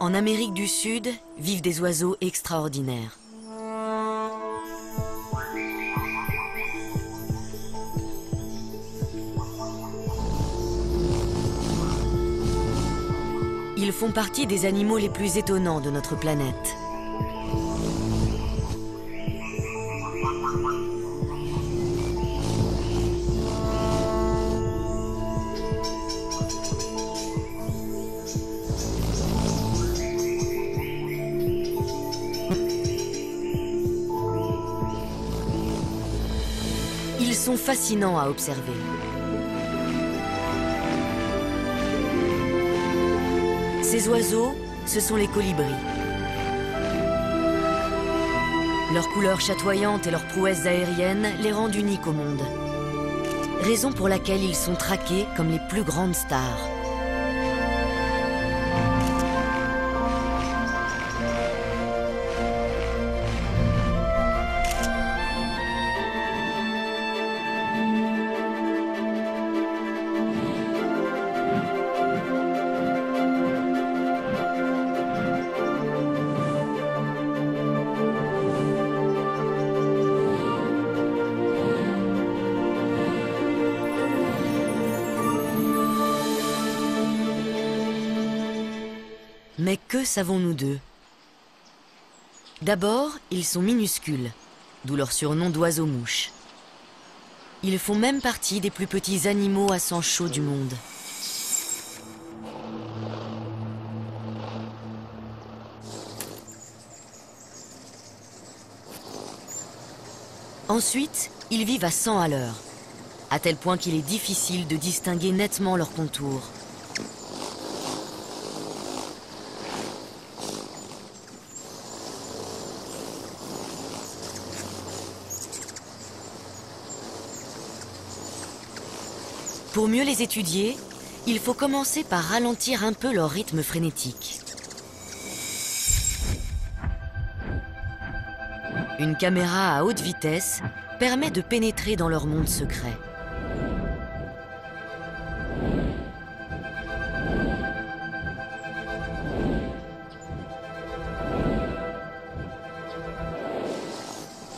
En Amérique du Sud vivent des oiseaux extraordinaires. Ils font partie des animaux les plus étonnants de notre planète. Ils sont fascinants à observer. Ces oiseaux, ce sont les colibris. Leur couleur chatoyante et leurs prouesses aériennes les rendent uniques au monde. Raison pour laquelle ils sont traqués comme les plus grandes stars. Mais que savons-nous d'eux? D'abord, ils sont minuscules, d'où leur surnom d'oiseaux-mouches. Ils font même partie des plus petits animaux à sang chaud du monde. Ensuite, ils vivent à 100 à l'heure, à tel point qu'il est difficile de distinguer nettement leurs contours. Pour mieux les étudier, il faut commencer par ralentir un peu leur rythme frénétique. Une caméra à haute vitesse permet de pénétrer dans leur monde secret.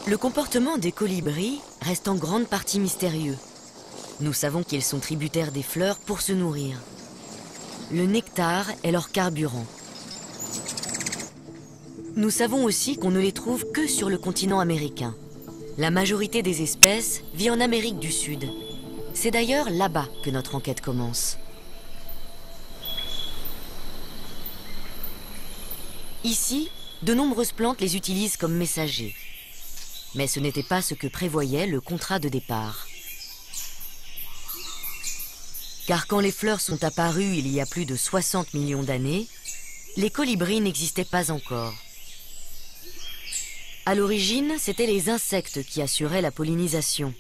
Le comportement des colibris reste en grande partie mystérieux. Nous savons qu'ils sont tributaires des fleurs pour se nourrir. Le nectar est leur carburant. Nous savons aussi qu'on ne les trouve que sur le continent américain. La majorité des espèces vit en Amérique du Sud. C'est d'ailleurs là-bas que notre enquête commence. Ici, de nombreuses plantes les utilisent comme messagers. Mais ce n'était pas ce que prévoyait le contrat de départ. Car quand les fleurs sont apparues il y a plus de 60 millions d'années, les colibris n'existaient pas encore. À l'origine, c'étaient les insectes qui assuraient la pollinisation.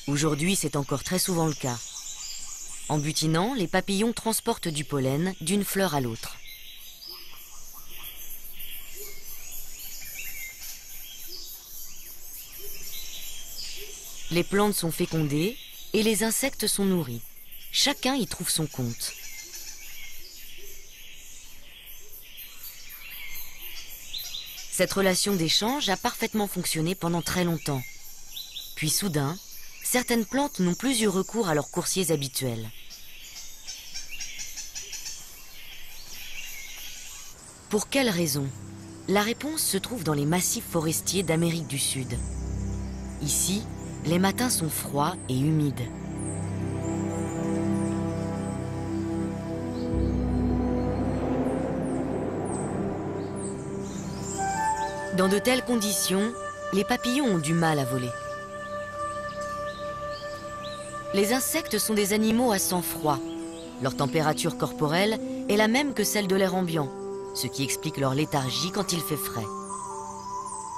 Aujourd'hui, c'est encore très souvent le cas. En butinant, les papillons transportent du pollen d'une fleur à l'autre. Les plantes sont fécondées et les insectes sont nourris. Chacun y trouve son compte. Cette relation d'échange a parfaitement fonctionné pendant très longtemps. Puis soudain, certaines plantes n'ont plus eu recours à leurs coursiers habituels. Pour quelle raison? La réponse se trouve dans les massifs forestiers d'Amérique du Sud. Ici, les matins sont froids et humides. Dans de telles conditions, les papillons ont du mal à voler. Les insectes sont des animaux à sang froid. Leur température corporelle est la même que celle de l'air ambiant, ce qui explique leur léthargie quand il fait frais.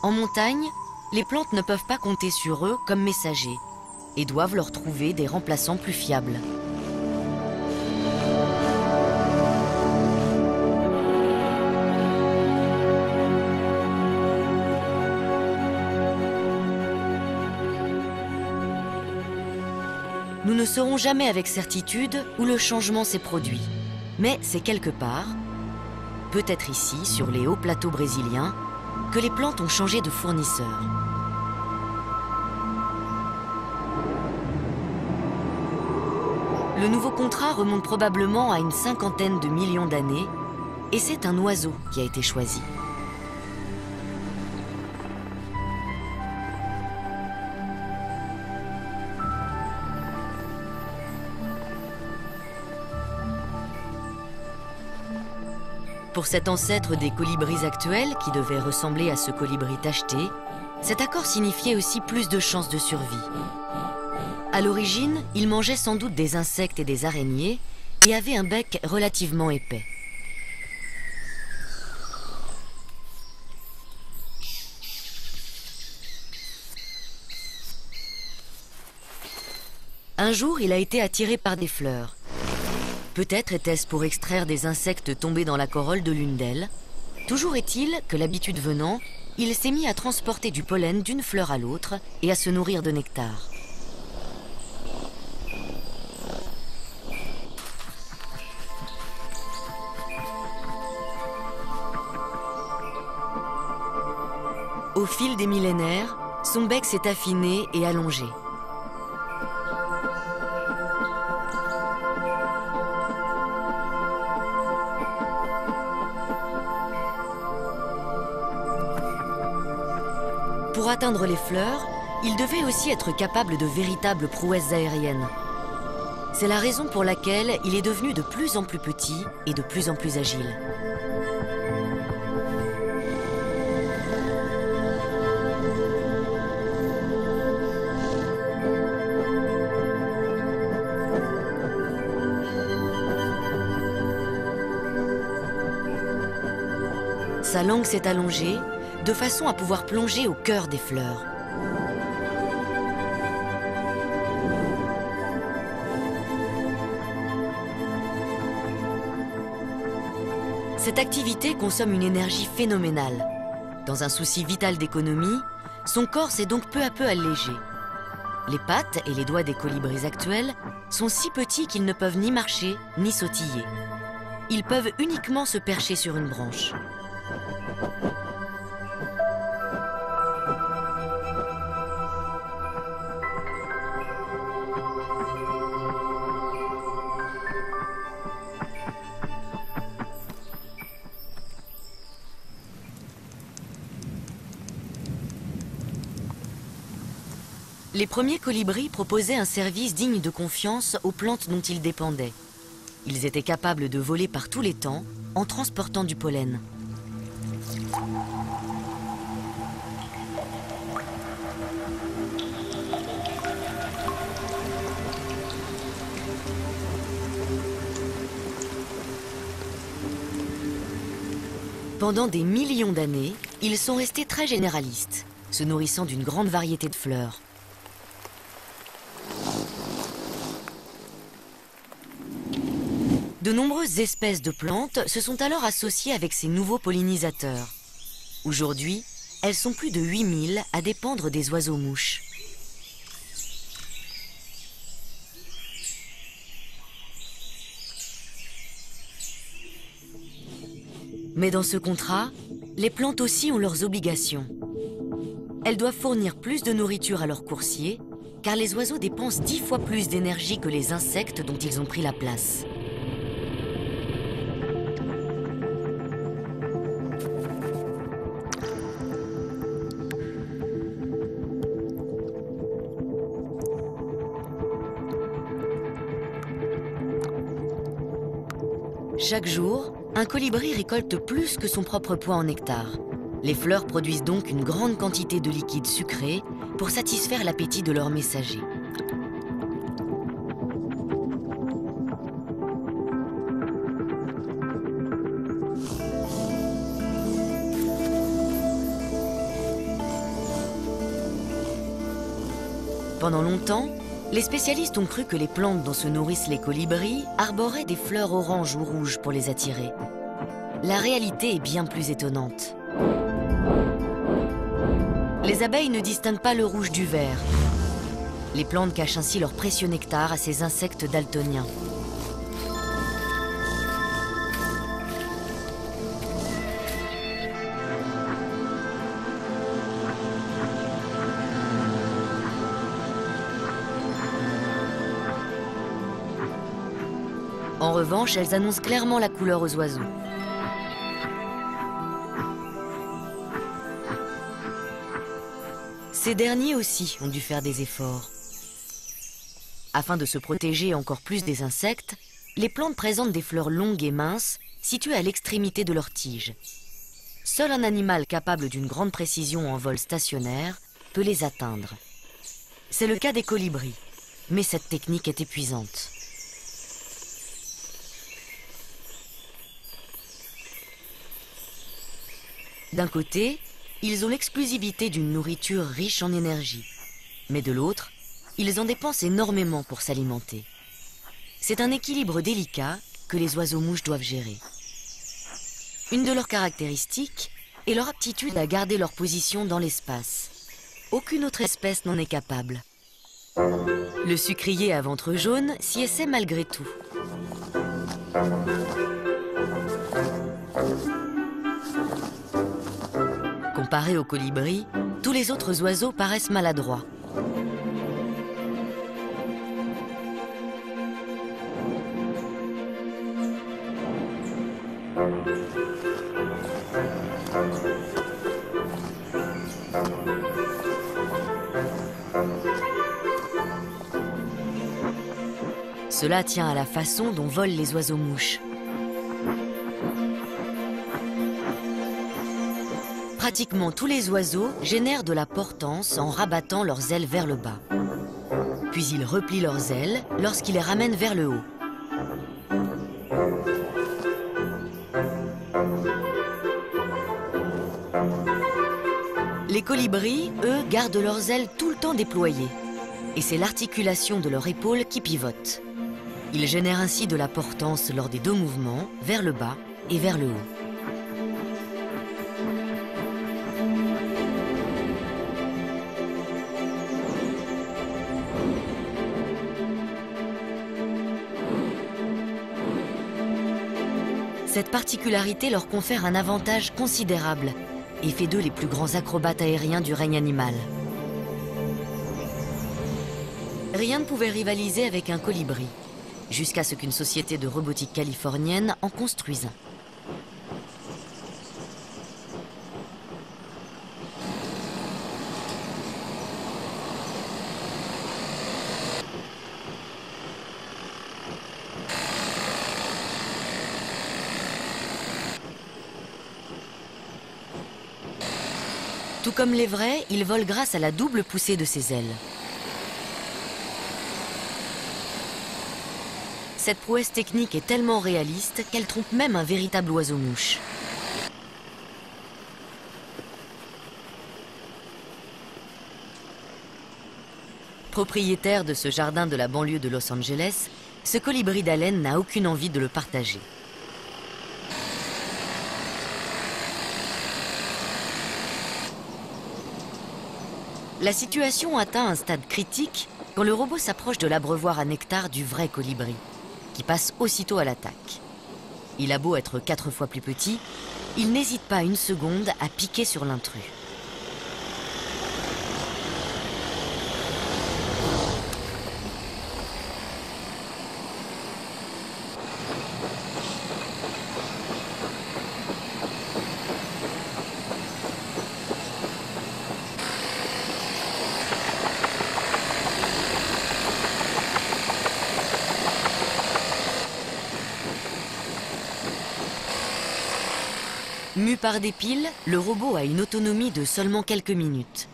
En montagne, les plantes ne peuvent pas compter sur eux comme messagers et doivent leur trouver des remplaçants plus fiables. Nous ne saurons jamais avec certitude où le changement s'est produit. Mais c'est quelque part, peut-être ici, sur les hauts plateaux brésiliens, que les plantes ont changé de fournisseur. Le nouveau contrat remonte probablement à une 50aine de millions d'années, et c'est un oiseau qui a été choisi. Pour cet ancêtre des colibris actuels, qui devait ressembler à ce colibri tacheté, cet accord signifiait aussi plus de chances de survie. À l'origine, il mangeait sans doute des insectes et des araignées et avait un bec relativement épais. Un jour, il a été attiré par des fleurs. Peut-être était-ce pour extraire des insectes tombés dans la corolle de l'une d'elles. Toujours est-il que, l'habitude venant, il s'est mis à transporter du pollen d'une fleur à l'autre et à se nourrir de nectar. Au fil des millénaires, son bec s'est affiné et allongé. Pour atteindre les fleurs, il devait aussi être capable de véritables prouesses aériennes. C'est la raison pour laquelle il est devenu de plus en plus petit et de plus en plus agile. Sa langue s'est allongée, de façon à pouvoir plonger au cœur des fleurs. Cette activité consomme une énergie phénoménale. Dans un souci vital d'économie, son corps s'est donc peu à peu allégé. Les pattes et les doigts des colibris actuels sont si petits qu'ils ne peuvent ni marcher ni sautiller. Ils peuvent uniquement se percher sur une branche. Les premiers colibris proposaient un service digne de confiance aux plantes dont ils dépendaient. Ils étaient capables de voler par tous les temps en transportant du pollen. Pendant des millions d'années, ils sont restés très généralistes, se nourrissant d'une grande variété de fleurs. De nombreuses espèces de plantes se sont alors associées avec ces nouveaux pollinisateurs. Aujourd'hui, elles sont plus de 8000 à dépendre des oiseaux-mouches. Mais dans ce contrat, les plantes aussi ont leurs obligations. Elles doivent fournir plus de nourriture à leurs coursiers, car les oiseaux dépensent 10 fois plus d'énergie que les insectes dont ils ont pris la place. Chaque jour, un colibri récolte plus que son propre poids en nectar. Les fleurs produisent donc une grande quantité de liquide sucré pour satisfaire l'appétit de leurs messagers. Pendant longtemps, les spécialistes ont cru que les plantes dont se nourrissent les colibris arboraient des fleurs oranges ou rouges pour les attirer. La réalité est bien plus étonnante. Les abeilles ne distinguent pas le rouge du vert. Les plantes cachent ainsi leur précieux nectar à ces insectes daltoniens. En revanche, elles annoncent clairement la couleur aux oiseaux. Ces derniers aussi ont dû faire des efforts. Afin de se protéger encore plus des insectes, les plantes présentent des fleurs longues et minces, situées à l'extrémité de leur tige. Seul un animal capable d'une grande précision en vol stationnaire peut les atteindre. C'est le cas des colibris, mais cette technique est épuisante. D'un côté, ils ont l'exclusivité d'une nourriture riche en énergie, mais de l'autre, ils en dépensent énormément pour s'alimenter. C'est un équilibre délicat que les oiseaux-mouches doivent gérer. Une de leurs caractéristiques est leur aptitude à garder leur position dans l'espace. Aucune autre espèce n'en est capable. Le sucrier à ventre jaune s'y essaie malgré tout. Comparé aux colibris, tous les autres oiseaux paraissent maladroits. Cela tient à la façon dont volent les oiseaux-mouches. Pratiquement tous les oiseaux génèrent de la portance en rabattant leurs ailes vers le bas. Puis ils replient leurs ailes lorsqu'ils les ramènent vers le haut. Les colibris, eux, gardent leurs ailes tout le temps déployées. Et c'est l'articulation de leur épaule qui pivote. Ils génèrent ainsi de la portance lors des deux mouvements, vers le bas et vers le haut. Cette particularité leur confère un avantage considérable et fait d'eux les plus grands acrobates aériens du règne animal. Rien ne pouvait rivaliser avec un colibri, jusqu'à ce qu'une société de robotique californienne en construise un. Tout comme les vrais, ils volent grâce à la double poussée de ses ailes. Cette prouesse technique est tellement réaliste qu'elle trompe même un véritable oiseau-mouche. Propriétaire de ce jardin de la banlieue de Los Angeles, ce colibri d'haleine n'a aucune envie de le partager. La situation atteint un stade critique quand le robot s'approche de l'abreuvoir à nectar du vrai colibri, qui passe aussitôt à l'attaque. Il a beau être 4 fois plus petit, il n'hésite pas une seconde à piquer sur l'intrus. Mu par des piles, le robot a une autonomie de seulement quelques minutes.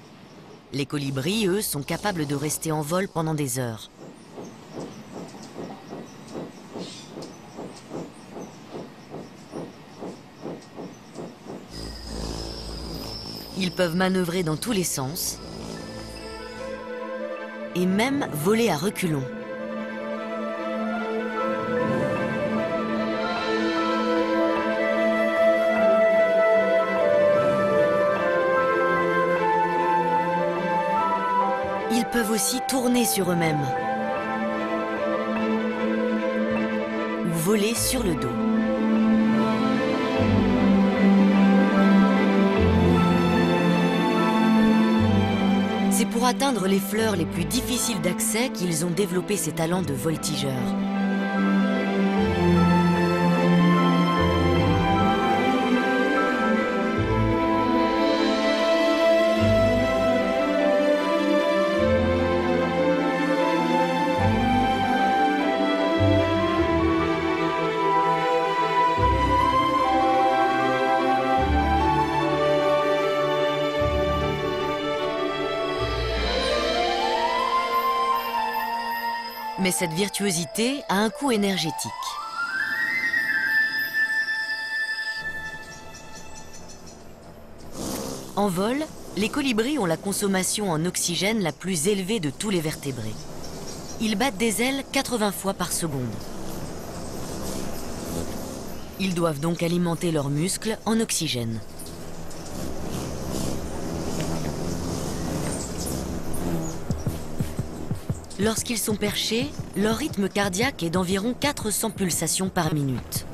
Les colibris, eux, sont capables de rester en vol pendant des heures. Ils peuvent manœuvrer dans tous les sens et même voler à reculons. Ils peuvent aussi tourner sur eux-mêmes ou voler sur le dos. C'est pour atteindre les fleurs les plus difficiles d'accès qu'ils ont développé ces talents de voltigeurs. Mais cette virtuosité a un coût énergétique. En vol, les colibris ont la consommation en oxygène la plus élevée de tous les vertébrés. Ils battent des ailes 80 fois par seconde. Ils doivent donc alimenter leurs muscles en oxygène. Lorsqu'ils sont perchés, leur rythme cardiaque est d'environ 400 pulsations par minute.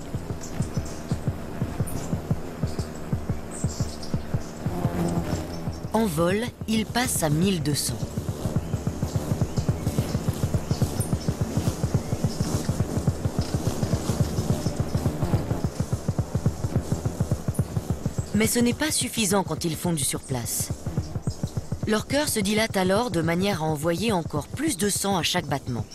En vol, ils passent à 1200. Mais ce n'est pas suffisant quand ils fondent sur place. Leur cœur se dilate alors de manière à envoyer encore plus de sang à chaque battement.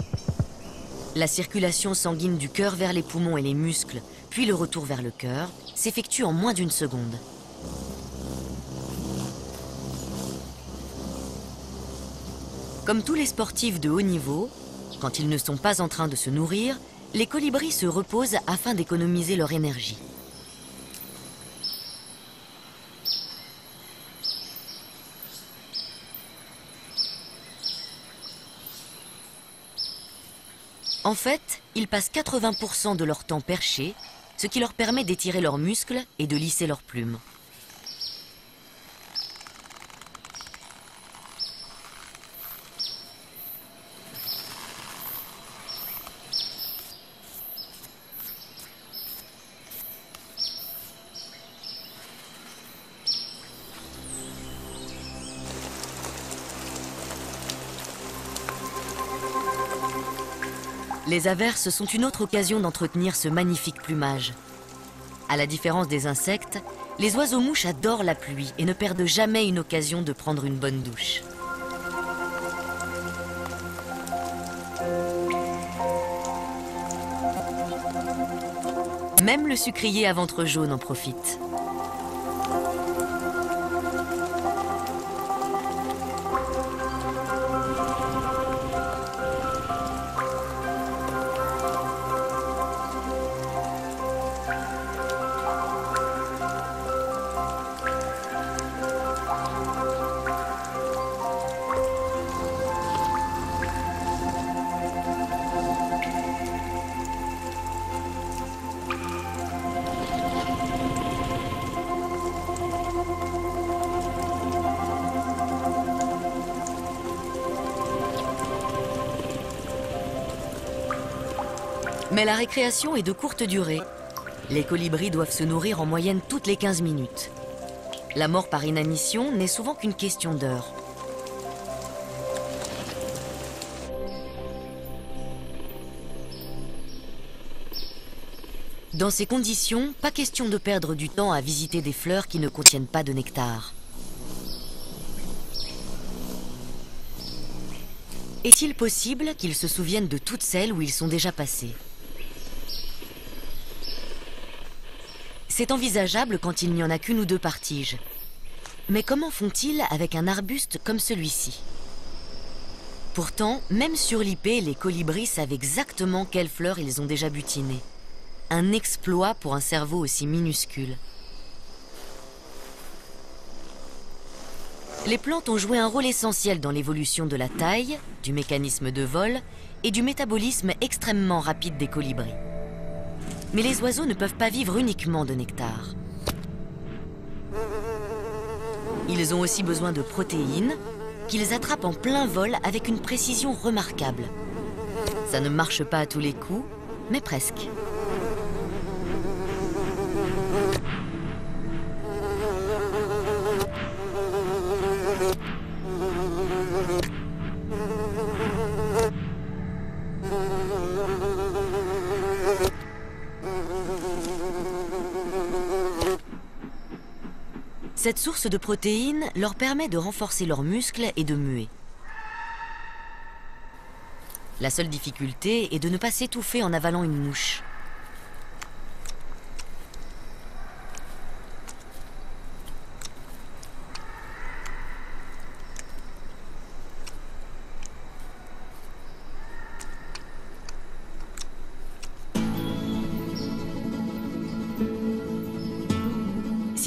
La circulation sanguine du cœur vers les poumons et les muscles, puis le retour vers le cœur, s'effectue en moins d'une seconde. Comme tous les sportifs de haut niveau, quand ils ne sont pas en train de se nourrir, les colibris se reposent afin d'économiser leur énergie. En fait, ils passent 80% de leur temps perchés, ce qui leur permet d'étirer leurs muscles et de lisser leurs plumes. Les averses sont une autre occasion d'entretenir ce magnifique plumage. À la différence des insectes, les oiseaux-mouches adorent la pluie et ne perdent jamais une occasion de prendre une bonne douche. Même le sucrier à ventre jaune en profite. Mais la récréation est de courte durée. Les colibris doivent se nourrir en moyenne toutes les 15 minutes. La mort par inanition n'est souvent qu'une question d'heures. Dans ces conditions, pas question de perdre du temps à visiter des fleurs qui ne contiennent pas de nectar. Est-il possible qu'ils se souviennent de toutes celles où ils sont déjà passés ? C'est envisageable quand il n'y en a qu'une ou deux par tige. Mais comment font-ils avec un arbuste comme celui-ci? Pourtant, même sur l'ipé, les colibris savent exactement quelles fleurs ils ont déjà butinées. Un exploit pour un cerveau aussi minuscule. Les plantes ont joué un rôle essentiel dans l'évolution de la taille, du mécanisme de vol et du métabolisme extrêmement rapide des colibris. Mais les oiseaux ne peuvent pas vivre uniquement de nectar. Ils ont aussi besoin de protéines qu'ils attrapent en plein vol avec une précision remarquable. Ça ne marche pas à tous les coups, mais presque. Cette source de protéines leur permet de renforcer leurs muscles et de muer. La seule difficulté est de ne pas s'étouffer en avalant une mouche.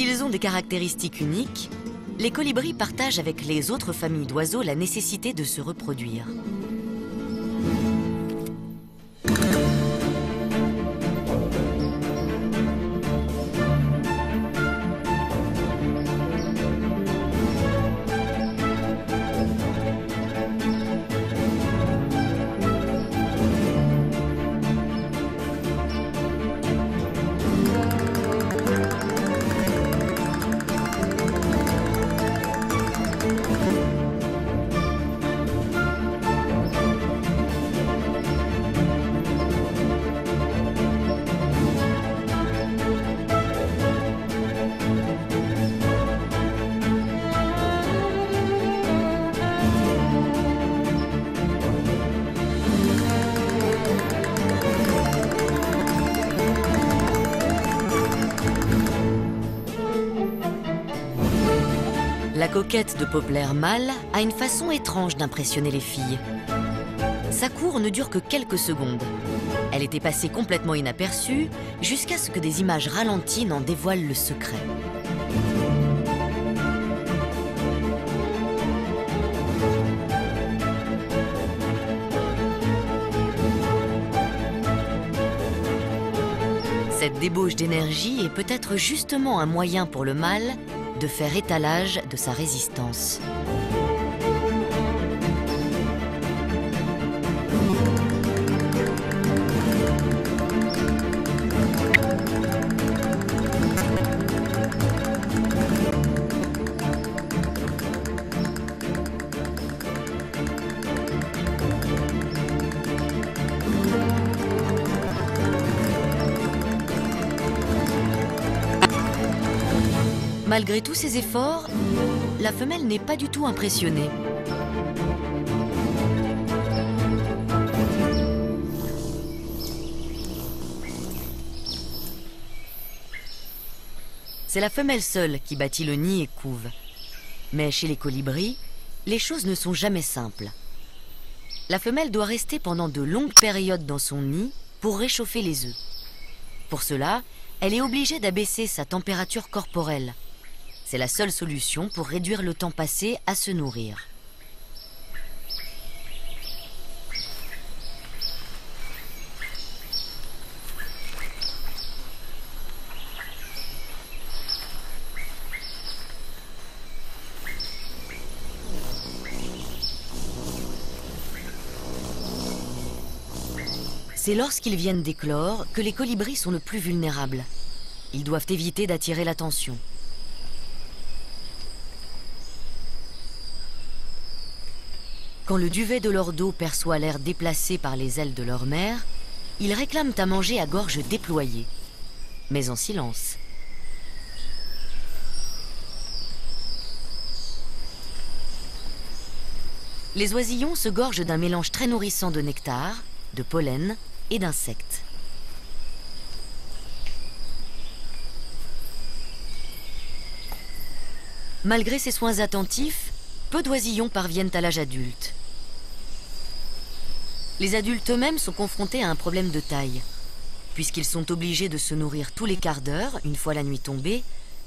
S'ils ont des caractéristiques uniques, les colibris partagent avec les autres familles d'oiseaux la nécessité de se reproduire. La coquette de Poplar mâle a une façon étrange d'impressionner les filles. Sa cour ne dure que quelques secondes. Elle était passée complètement inaperçue jusqu'à ce que des images ralenties n'en dévoilent le secret. Cette débauche d'énergie est peut-être justement un moyen pour le mâle de faire étalage de sa résistance. Malgré tous ses efforts, la femelle n'est pas du tout impressionnée. C'est la femelle seule qui bâtit le nid et couve. Mais chez les colibris, les choses ne sont jamais simples. La femelle doit rester pendant de longues périodes dans son nid pour réchauffer les œufs. Pour cela, elle est obligée d'abaisser sa température corporelle. C'est la seule solution pour réduire le temps passé à se nourrir. C'est lorsqu'ils viennent d'éclore que les colibris sont le plus vulnérables. Ils doivent éviter d'attirer l'attention. Quand le duvet de leur dos perçoit l'air déplacé par les ailes de leur mère, ils réclament à manger à gorge déployée, mais en silence. Les oisillons se gorgent d'un mélange très nourrissant de nectar, de pollen et d'insectes. Malgré ces soins attentifs, peu d'oisillons parviennent à l'âge adulte. Les adultes eux-mêmes sont confrontés à un problème de taille. Puisqu'ils sont obligés de se nourrir tous les quarts d'heure, une fois la nuit tombée,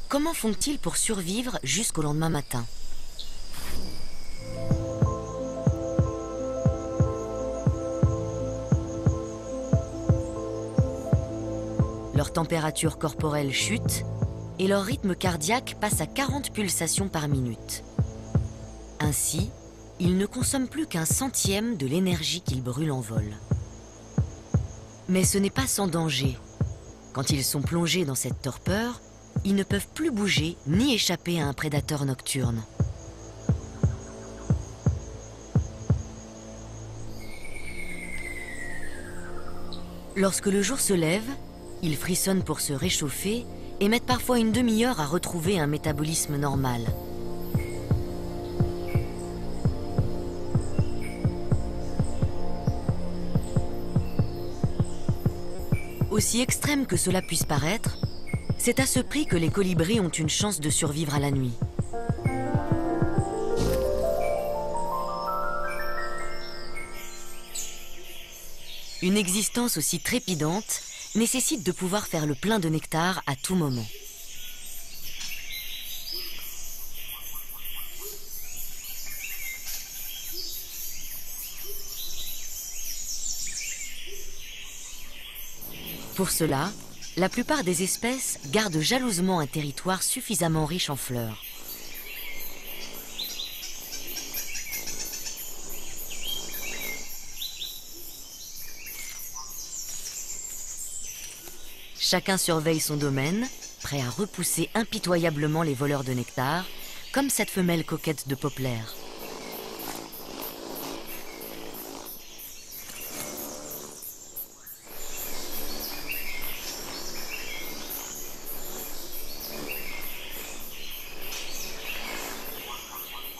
comment font-ils pour survivre jusqu'au lendemain matin ? Leur température corporelle chute et leur rythme cardiaque passe à 40 pulsations par minute. Ainsi, ils ne consomment plus qu'un centième de l'énergie qu'ils brûlent en vol. Mais ce n'est pas sans danger. Quand ils sont plongés dans cette torpeur, ils ne peuvent plus bouger ni échapper à un prédateur nocturne. Lorsque le jour se lève, ils frissonnent pour se réchauffer et mettent parfois une demi-heure à retrouver un métabolisme normal. Aussi extrême que cela puisse paraître, c'est à ce prix que les colibris ont une chance de survivre à la nuit. Une existence aussi trépidante nécessite de pouvoir faire le plein de nectar à tout moment. Pour cela, la plupart des espèces gardent jalousement un territoire suffisamment riche en fleurs. Chacun surveille son domaine, prêt à repousser impitoyablement les voleurs de nectar, comme cette femelle coquette de Poplar.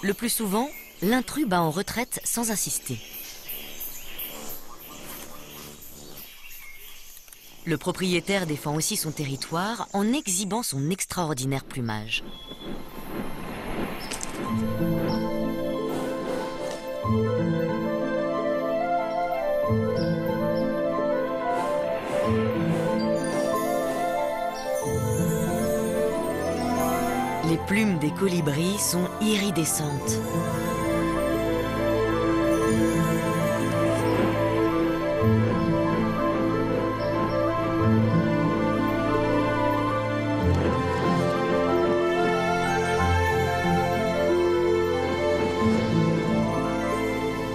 Le plus souvent, l'intrus bat en retraite sans insister. Le propriétaire défend aussi son territoire en exhibant son extraordinaire plumage. Les plumes des colibris sont iridescentes.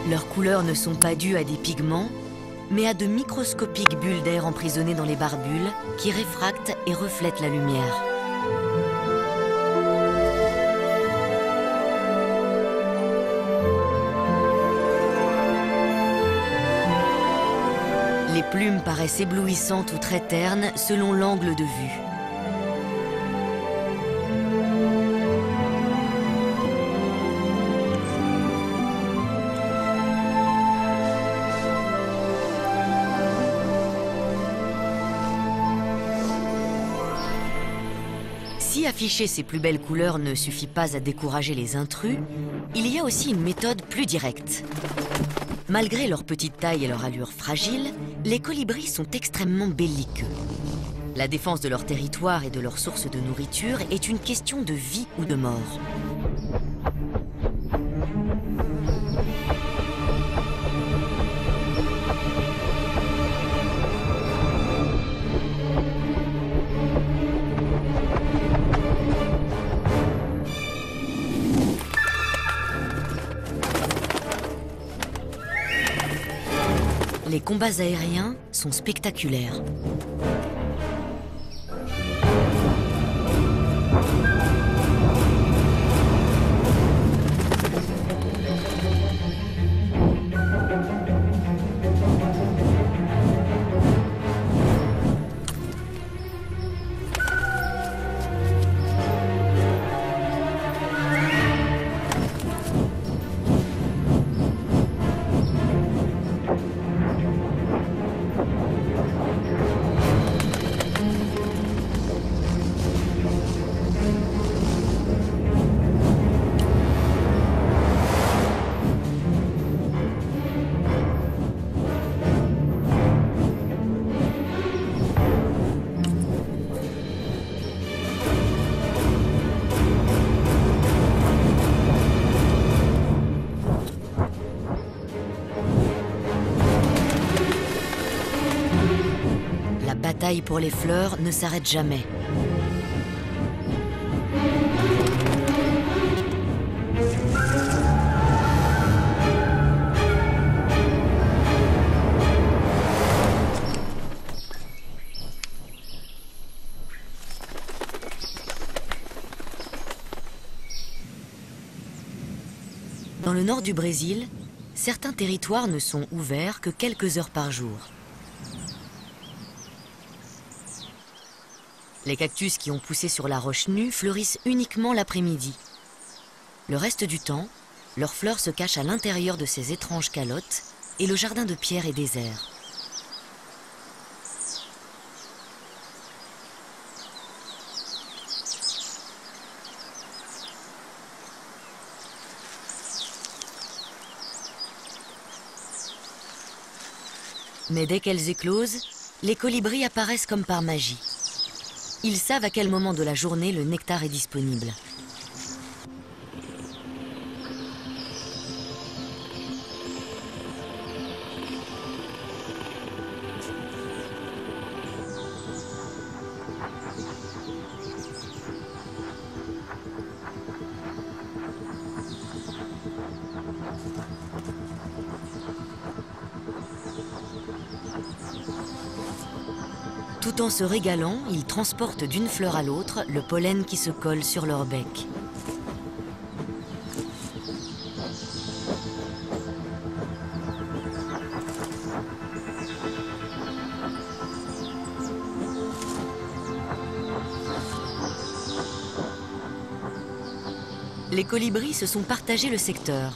Leurs couleurs ne sont pas dues à des pigments, mais à de microscopiques bulles d'air emprisonnées dans les barbules qui réfractent et reflètent la lumière. Les plumes paraissent éblouissantes ou très ternes selon l'angle de vue. Si afficher ces plus belles couleurs ne suffit pas à décourager les intrus, il y a aussi une méthode plus directe. Malgré leur petite taille et leur allure fragile, les colibris sont extrêmement belliqueux. La défense de leur territoire et de leur source de nourriture est une question de vie ou de mort. Les combats aériens sont spectaculaires. La bataille pour les fleurs ne s'arrête jamais. Dans le nord du Brésil, certains territoires ne sont ouverts que quelques heures par jour. Les cactus qui ont poussé sur la roche nue fleurissent uniquement l'après-midi. Le reste du temps, leurs fleurs se cachent à l'intérieur de ces étranges calottes et le jardin de pierre est désert. Mais dès qu'elles éclosent, les colibris apparaissent comme par magie. Ils savent à quel moment de la journée le nectar est disponible. Tout en se régalant, ils transportent d'une fleur à l'autre le pollen qui se colle sur leur bec. Les colibris se sont partagés le secteur.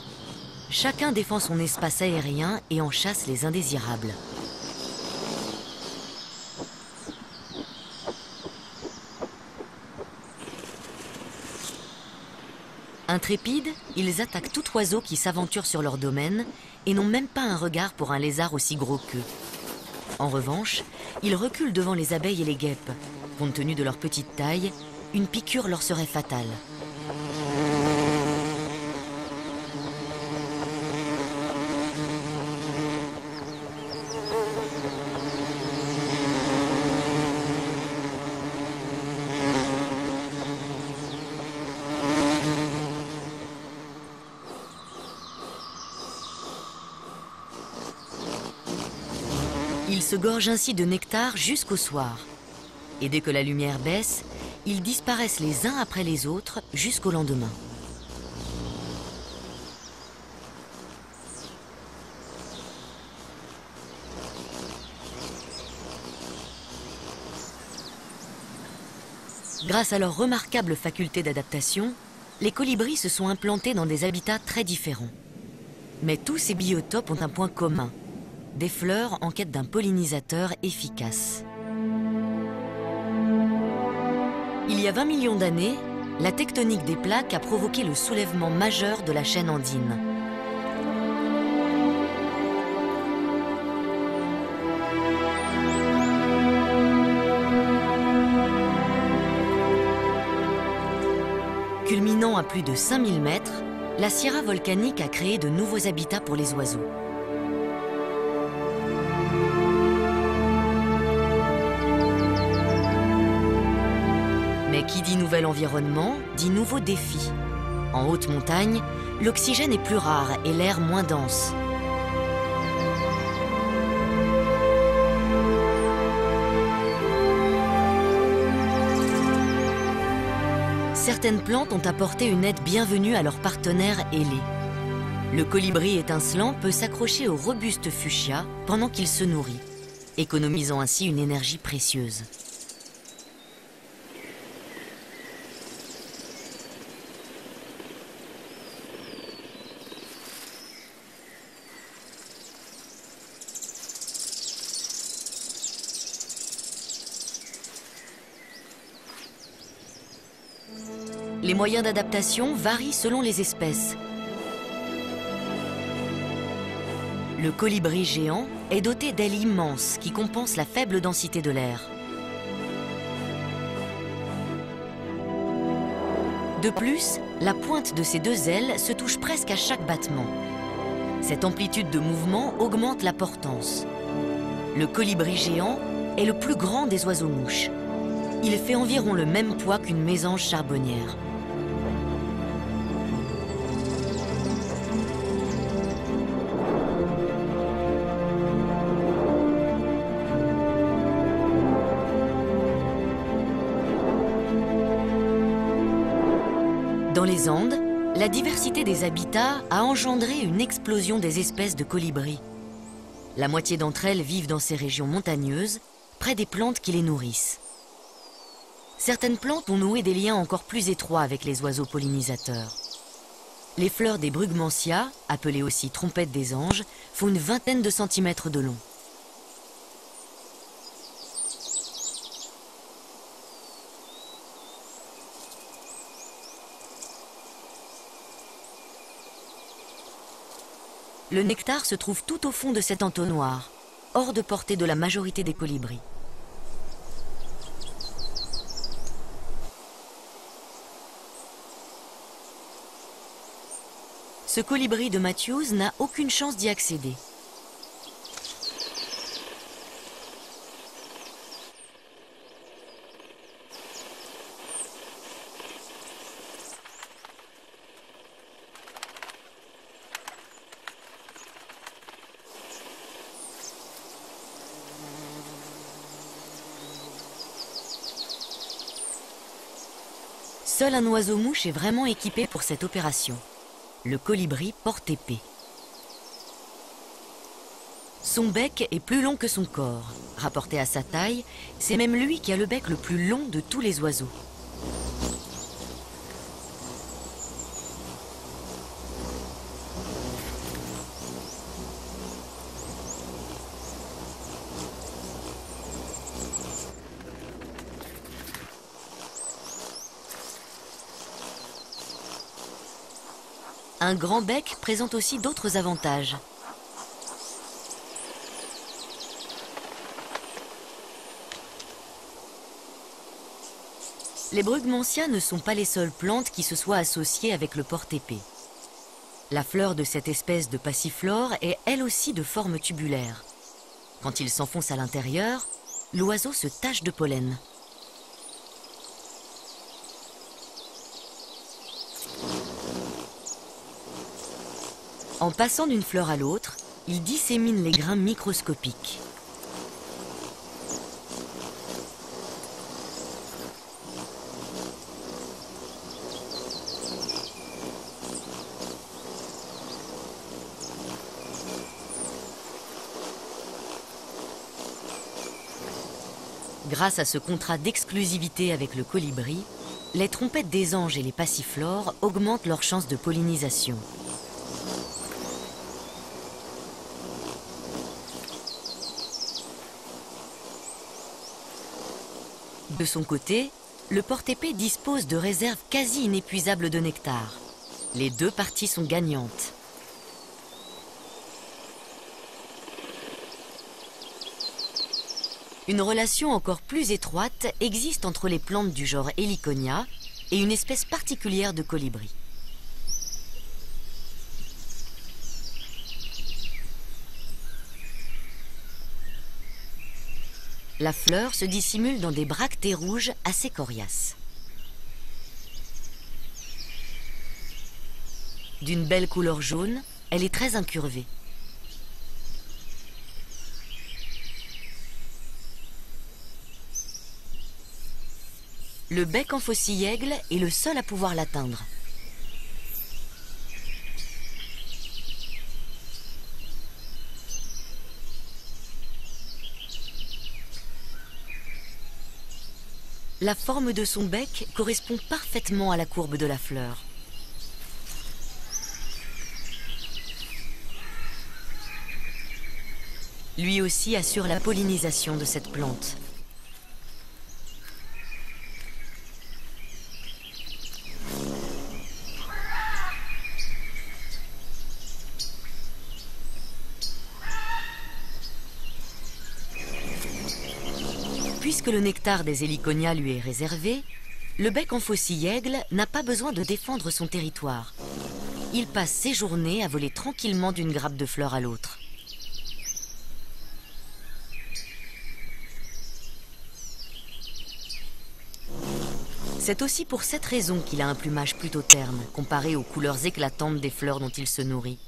Chacun défend son espace aérien et en chasse les indésirables. Intrépides, ils attaquent tout oiseau qui s'aventure sur leur domaine et n'ont même pas un regard pour un lézard aussi gros qu'eux. En revanche, ils reculent devant les abeilles et les guêpes. Compte tenu de leur petite taille, une piqûre leur serait fatale. Ils se gorgent ainsi de nectar jusqu'au soir. Et dès que la lumière baisse, ils disparaissent les uns après les autres jusqu'au lendemain. Grâce à leur remarquable faculté d'adaptation, les colibris se sont implantés dans des habitats très différents. Mais tous ces biotopes ont un point commun: des fleurs en quête d'un pollinisateur efficace. Il y a 20 millions d'années, la tectonique des plaques a provoqué le soulèvement majeur de la chaîne andine. Culminant à plus de 5000 mètres, la sierra volcanique a créé de nouveaux habitats pour les oiseaux. Mais qui dit nouvel environnement, dit nouveaux défis. En haute montagne, l'oxygène est plus rare et l'air moins dense. Certaines plantes ont apporté une aide bienvenue à leurs partenaires ailés. Le colibri étincelant peut s'accrocher au robuste fuchsia pendant qu'il se nourrit, économisant ainsi une énergie précieuse. Les moyens d'adaptation varient selon les espèces. Le colibri géant est doté d'ailes immenses qui compensent la faible densité de l'air. De plus, la pointe de ses deux ailes se touche presque à chaque battement. Cette amplitude de mouvement augmente la portance. Le colibri géant est le plus grand des oiseaux-mouches. Il fait environ le même poids qu'une mésange charbonnière. Dans les Andes, la diversité des habitats a engendré une explosion des espèces de colibris. La moitié d'entre elles vivent dans ces régions montagneuses, près des plantes qui les nourrissent. Certaines plantes ont noué des liens encore plus étroits avec les oiseaux pollinisateurs. Les fleurs des brugmansia, appelées aussi trompettes des anges, font une vingtaine de centimètres de long. Le nectar se trouve tout au fond de cet entonnoir, hors de portée de la majorité des colibris. Ce colibri de Matthews n'a aucune chance d'y accéder. Seul un oiseau-mouche est vraiment équipé pour cette opération. Le colibri porte-épée. Son bec est plus long que son corps. Rapporté à sa taille, c'est même lui qui a le bec le plus long de tous les oiseaux. Un grand bec présente aussi d'autres avantages. Les brugmansia ne sont pas les seules plantes qui se soient associées avec le porte-épée. La fleur de cette espèce de passiflore est elle aussi de forme tubulaire. Quand il s'enfonce à l'intérieur, l'oiseau se tache de pollen. En passant d'une fleur à l'autre, il dissémine les grains microscopiques. Grâce à ce contrat d'exclusivité avec le colibri, les trompettes des anges et les passiflores augmentent leurs chances de pollinisation. De son côté, le porte-épée dispose de réserves quasi inépuisables de nectar. Les deux parties sont gagnantes. Une relation encore plus étroite existe entre les plantes du genre Heliconia et une espèce particulière de colibri. La fleur se dissimule dans des bractées rouges assez coriaces. D'une belle couleur jaune, elle est très incurvée. Le bec en faucille-aigle est le seul à pouvoir l'atteindre. La forme de son bec correspond parfaitement à la courbe de la fleur. Lui aussi assure la pollinisation de cette plante. Puisque le nectar des Heliconia lui est réservé, le bec en faucille-aigle n'a pas besoin de défendre son territoire. Il passe ses journées à voler tranquillement d'une grappe de fleurs à l'autre. C'est aussi pour cette raison qu'il a un plumage plutôt terne, comparé aux couleurs éclatantes des fleurs dont il se nourrit.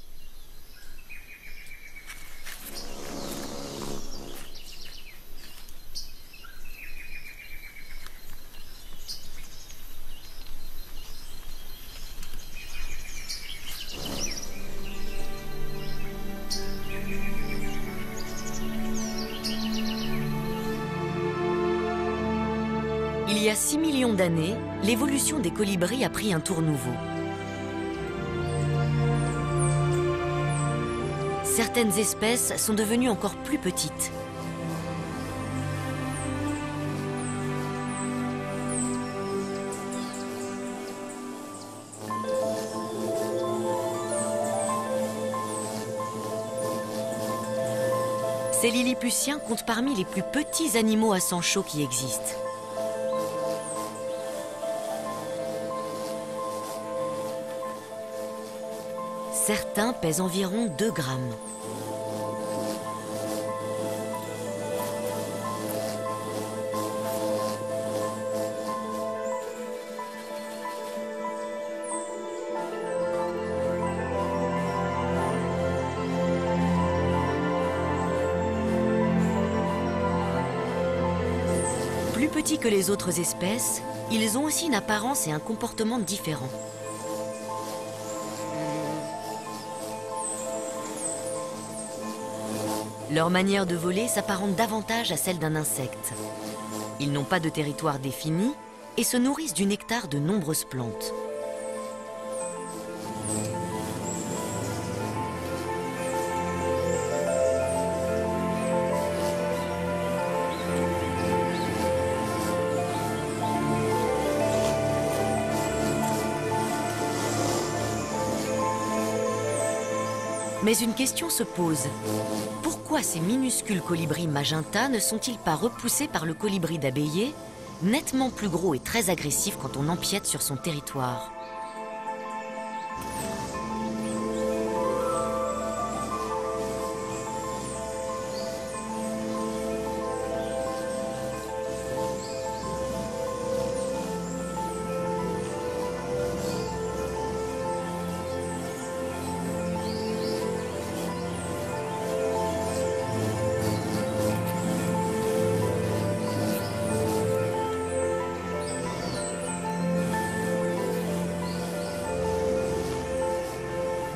Il y a 6 millions d'années, l'évolution des colibris a pris un tour nouveau. Certaines espèces sont devenues encore plus petites. Ces lilliputiens comptent parmi les plus petits animaux à sang chaud qui existent. Certains pèsent environ 2 grammes. Plus petits que les autres espèces, ils ont aussi une apparence et un comportement différents. Leur manière de voler s'apparente davantage à celle d'un insecte. Ils n'ont pas de territoire défini et se nourrissent du nectar de nombreuses plantes. Mais une question se pose. Pourquoi ces minuscules colibris magenta ne sont-ils pas repoussés par le colibri d'Abéillé, nettement plus gros et très agressif quand on empiète sur son territoire?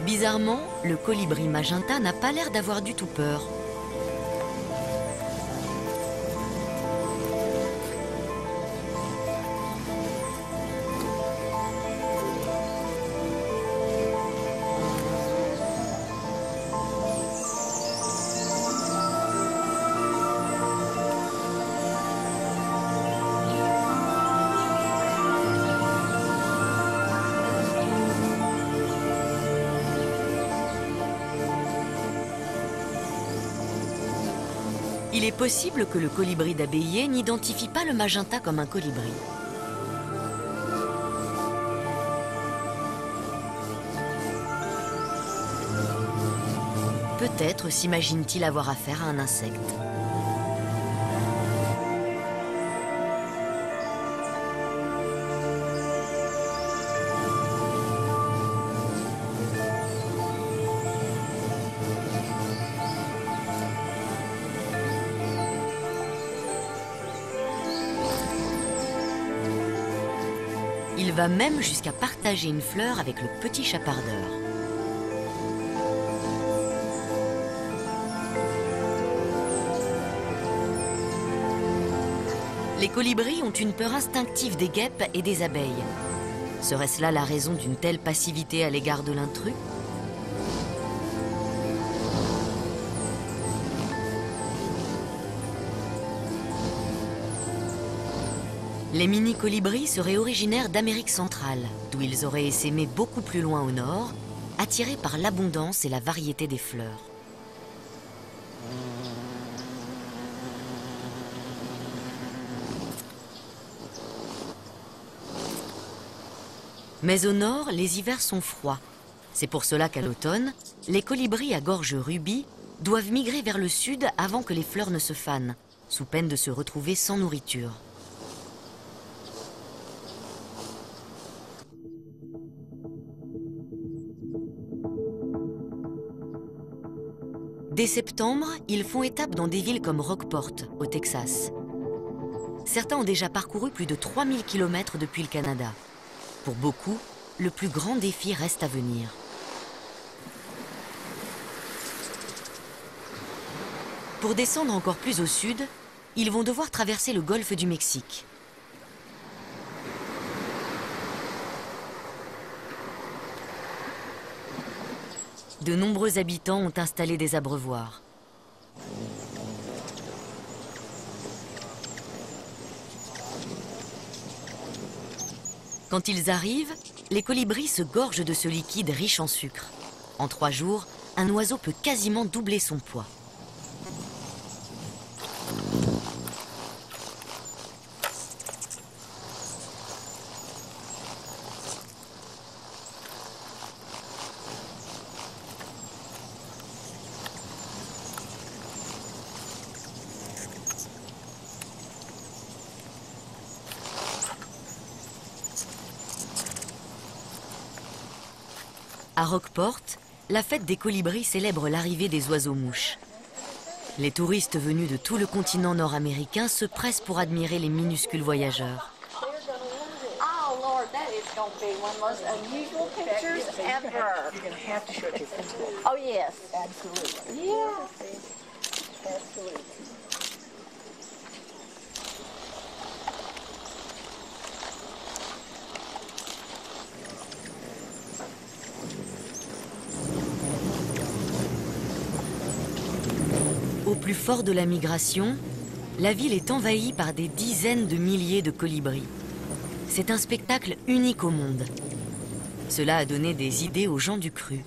Bizarrement, le colibri magenta n'a pas l'air d'avoir du tout peur. Il est possible que le colibri d'Abéillé n'identifie pas le magenta comme un colibri. Peut-être s'imagine-t-il avoir affaire à un insecte. Il va même jusqu'à partager une fleur avec le petit chapardeur. Les colibris ont une peur instinctive des guêpes et des abeilles. Serait-ce là la raison d'une telle passivité à l'égard de l'intrus? Les mini-colibris seraient originaires d'Amérique centrale, d'où ils auraient essaimé beaucoup plus loin au nord, attirés par l'abondance et la variété des fleurs. Mais au nord, les hivers sont froids. C'est pour cela qu'à l'automne, les colibris à gorge rubis doivent migrer vers le sud avant que les fleurs ne se fanent, sous peine de se retrouver sans nourriture. Dès septembre, ils font étape dans des villes comme Rockport, au Texas. Certains ont déjà parcouru plus de 3000 km depuis le Canada. Pour beaucoup, le plus grand défi reste à venir. Pour descendre encore plus au sud, ils vont devoir traverser le golfe du Mexique. De nombreux habitants ont installé des abreuvoirs. Quand ils arrivent, les colibris se gorgent de ce liquide riche en sucre. En 3 jours, un oiseau peut quasiment doubler son poids. À Rockport, la fête des colibris célèbre l'arrivée des oiseaux-mouches. Les touristes venus de tout le continent nord-américain se pressent pour admirer les minuscules voyageurs. it's going to be one of the most unusual pictures ever. You're going to have to show it to them. Oh, yes. Absolutely. Yes. Absolutely. Au plus fort de la migration, la ville est envahie par des dizaines de milliers de colibris. C'est un spectacle unique au monde. Cela a donné des idées aux gens du cru.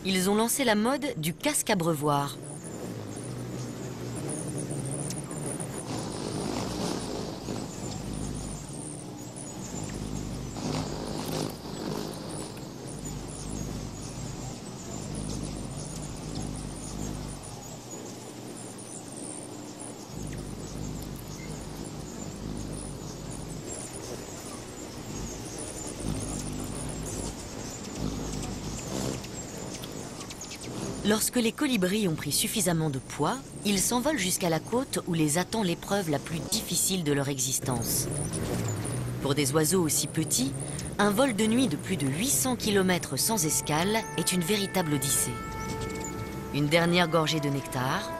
Ils ont lancé la mode du casque à brevoire. Lorsque les colibris ont pris suffisamment de poids, ils s'envolent jusqu'à la côte où les attend l'épreuve la plus difficile de leur existence. Pour des oiseaux aussi petits, un vol de nuit de plus de 800 km sans escale est une véritable odyssée. Une dernière gorgée de nectar,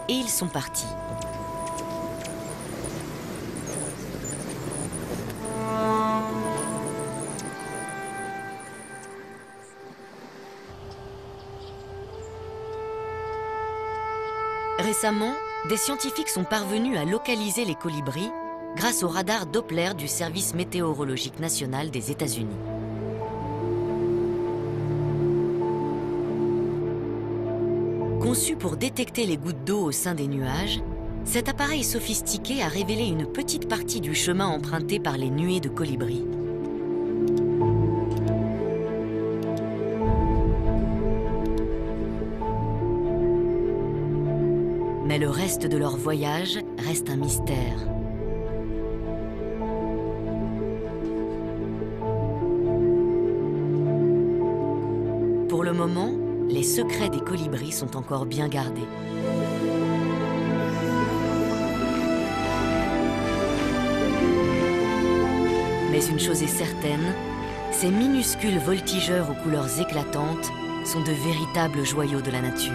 et ils sont partis. Récemment, des scientifiques sont parvenus à localiser les colibris grâce au radar Doppler du Service météorologique national des États-Unis. Conçu pour détecter les gouttes d'eau au sein des nuages, cet appareil sophistiqué a révélé une petite partie du chemin emprunté par les nuées de colibris. Mais le reste de leur voyage reste un mystère. Pour le moment, les secrets des colibris sont encore bien gardés. Mais une chose est certaine, ces minuscules voltigeurs aux couleurs éclatantes sont de véritables joyaux de la nature.